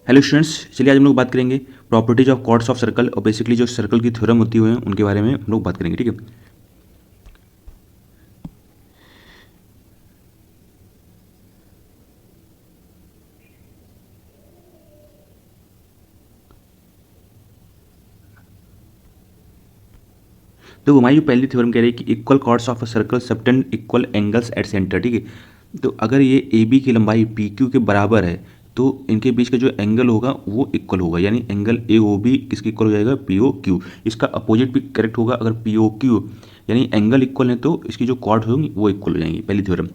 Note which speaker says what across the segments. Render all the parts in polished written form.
Speaker 1: Hello students, चलिए आज हम लोग बात करेंगे properties of chords of circle और बेसिकली जो सर्कल की थ्योरम होती हुए उनके बारे में हम लोग बात करेंगे। ठीक है, तो हमारी जो पहली थ्योरम कह रही है कि equal chords of a circle subtend equal angles at centre. ठीक है, तो अगर ये ए बी की लंबाई पी क्यू के बराबर है तो इनके बीच का जो एंगल होगा वो इक्वल होगा, यानी एंगल ए ओ बी किसके इक्वल हो जाएगा, पी ओ क्यू। इसका अपोजिट भी करेक्ट होगा, अगर पी ओ क्यू यानी एंगल इक्वल है तो इसकी जो कॉर्ड्स होंगी वो इक्वल हो जाएंगी, पहली थ्योरम।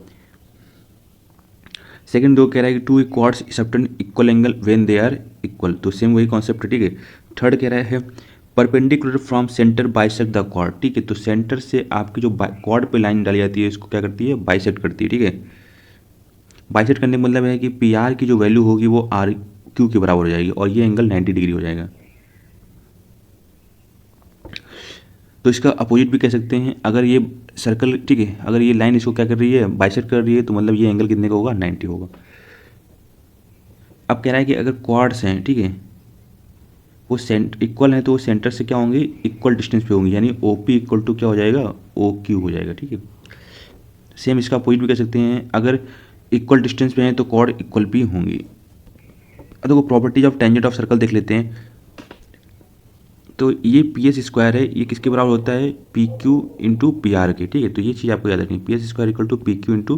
Speaker 1: सेकंड दो कह रहा है कि two chords subtend equal angle when they are equal, तो सेम वही कॉन्सेप्ट है। ठीक है, थर्ड कह रहा है perpendicular from centre bisect the chord. ठीक है, तो सेंटर से आपकी जो कॉर्ड पे लाइन डाली जाती है इसको क्या करती है, बाइसेक्ट करती है। ठीक है, बाइसेक्ट करने का मतलब है कि पी आर की जो वैल्यू होगी वो आर क्यू के बराबर हो जाएगी और ये एंगल 90 डिग्री हो जाएगा। तो इसका अपोजिट भी कह सकते हैं, अगर ये सर्कल, ठीक है, अगर ये लाइन इसको क्या कर रही है, बाइसेक्ट कर रही है, तो मतलब ये एंगल कितने का होगा, 90 होगा। अब कह रहा है कि अगर क्वाड्स हैं, ठीक है, वो सेंट इक्वल है तो वो सेंटर से क्या होंगे, इक्वल डिस्टेंस पे होंगी, यानी ओ पी इक्वल टू क्या हो जाएगा, ओ क्यू हो जाएगा। ठीक है, सेम इसका अपोजिट भी कह सकते हैं, अगर इक्वल डिस्टेंस पे हैं तो कॉर्ड इक्वल भी होंगी। अब देखो properties of tangent of circle देख लेते हैं। तो ये पी एस स्क्वायर है, ये किसके बराबर होता है, P Q into P are के। ठीक है, तो ये चीज़ आपको याद रखनी है, P S square equal to P Q into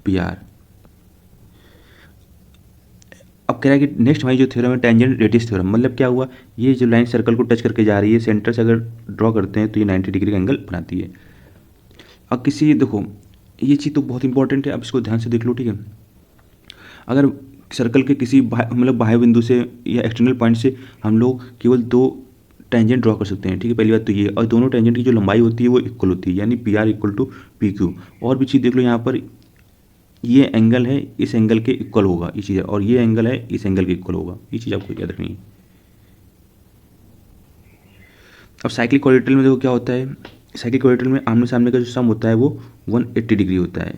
Speaker 1: P R. अब कह रहा है कि नेक्स्ट हमारी जो थ्योरम है टेंजेंट रेडियस थ्योरम, मतलब क्या हुआ, ये जो लाइन सर्कल को टच करके जा रही है सेंटर से अगर ड्रॉ करते हैं तो ये 90 डिग्री का एंगल बनाती है। अब किसी देखो, ये चीज़ तो बहुत इंपॉर्टेंट है, अब इसको ध्यान से देख लो। ठीक है, अगर सर्कल के किसी मतलब बाह्य बिंदु से या एक्सटर्नल पॉइंट से हम लोग केवल दो टेंजेंट ड्रॉ कर सकते हैं। ठीक है, पहली बात तो ये, और दोनों टेंजेंट की जो लंबाई होती है वो इक्वल होती है, यानी P R equal to P Q. और भी चीज़ देख लो, यहाँ पर ये एंगल है इस एंगल के इक्वल होगा ये चीज़ है, और ये एंगल है इस एंगल के इक्वल होगा, ये चीज़ आपको याद रखनी है। अब साइक्लिक क्वाड्रेटरल में देखो क्या होता है, साइक्लिक क्वाड्रेटरल में आमने सामने का जो सम होता है वो 180 डिग्री होता है,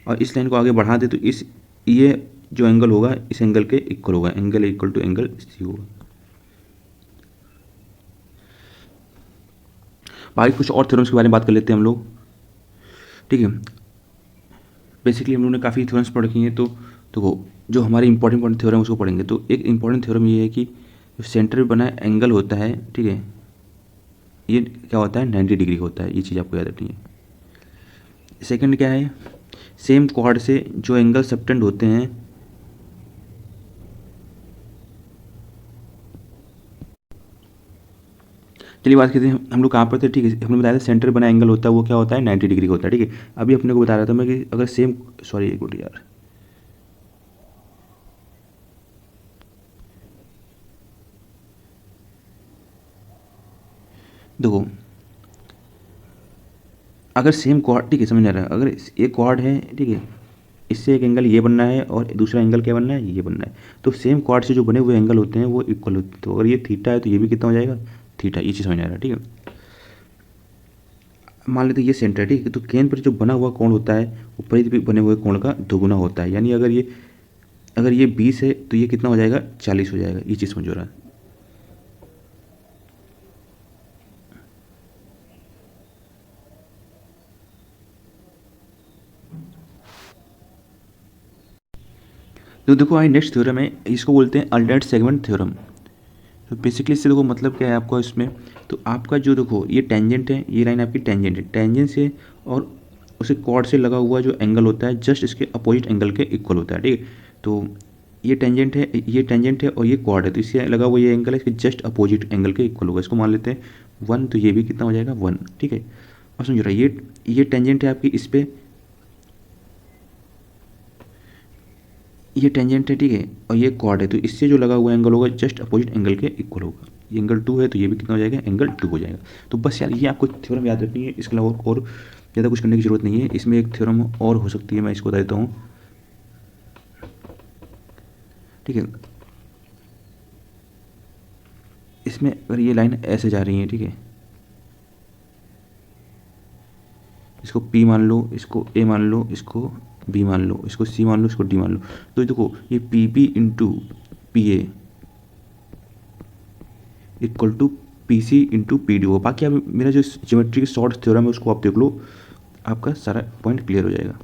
Speaker 1: और इस लाइन को आगे बढ़ा दे तो इस ये जो एंगल होगा इस एंगल के इक्वल होगा, angle equal to angle C होगा। बाकी कुछ और थ्योरम्स के बारे में बात कर लेते हैं हम लोग। ठीक है, बेसिकली हम लोगों ने काफ़ी थ्योरम्स पढ़ रखी हैं, तो देखो जो हमारे इंपॉर्टेंट थ्योरम उसको पढ़ेंगे। तो एक इंपॉर्टेंट थ्योरम ये है कि जो सेंटर में बना एंगल होता है, ठीक है, ये क्या होता है, 90 डिग्री होता है, ये चीज़ आपको याद रखनी है। सेकंड क्या है, सेम क्वाड से जो एंगल सबटेंड होते हैं, चलिए बात करते हैं हम लोग कहाँ पर थे। ठीक है, हमने बताया था सेंटर बना एंगल होता है वो क्या होता है, 90 डिग्री का होता है। ठीक है, अभी अपने को बता रहा था मैं कि अगर सेम, सॉरी एक मिनट यार, देखो अगर सेम क्वाड, ठीक है समझ आ रहा है, अगर एक क्वाड है, ठीक है, इससे एक एंगल ये बनना है और दूसरा एंगल क्या बनना है, ये बनना है, तो सेम क्वाड से जो बने हुए एंगल होते हैं वो इक्वल होते हैं। तो अगर ये थीटा है तो ये भी कितना हो जाएगा, थीटा, ये चीज़ समझ आ रहा है। ठीक है, मान लेते हैं ये सेंटर है, ठीक है, तो केंद्र पर जो बना हुआ कोण होता है वो परिधि पे बने हुए कोण का दोगुना होता है, यानी अगर ये 20 है तो ये कितना हो जाएगा, 40 हो जाएगा, ये चीज़ समझ रहा है। तो देखो आई नेक्स्ट थ्योरम है, इसको बोलते हैं अल्टरनेट सेगमेंट थ्योरम। तो बेसिकली इससे देखो मतलब क्या है आपका इसमें, तो आपका जो देखो ये टेंजेंट है, ये लाइन आपकी टेंजेंट है, टेंजेंट से और उसे कॉर्ड से लगा हुआ जो एंगल होता है जस्ट इसके अपोजिट एंगल के इक्वल होता है। ठीक है, तो ये टेंजेंट है, ये टेंजेंट है और ये कॉर्ड है, तो इससे लगा हुआ ये एंगल है इसके जस्ट अपोजिट एंगल के इक्वल होगा, इसको मान लेते हैं 1, तो ये भी कितना हो जाएगा 1। ठीक है, और समझ रहा है ये टेंजेंट है आपकी इस पे, ये टेंजेंट है, ठीक है, और ये कॉर्ड है, तो इससे जो लगा हुआ एंगल होगा जस्ट अपोजिट एंगल के इक्वल होगा। ये एंगल 2 है तो ये भी कितना हो जाएगा, एंगल 2 हो जाएगा। तो बस यार ये आपको थ्योरम याद रखनी है, इसके अलावा और ज़्यादा कुछ करने की जरूरत नहीं है। इसमें एक थ्योरम और हो सकती है, मैं इसको बता देता हूँ। ठीक है, इसमें अगर ये लाइन ऐसे जा रही है, ठीक है, इसको P मान लो, इसको A मान लो, इसको B मान लो, इसको C मान लो, इसको D मान लो, तो ये देखो ये P B into P A equal to P C into P D ओ। बाकी आप मेरा जो ज्योमेट्री की शॉर्ट थ्योरम है उसको आप देख लो, आपका सारा पॉइंट क्लियर हो जाएगा।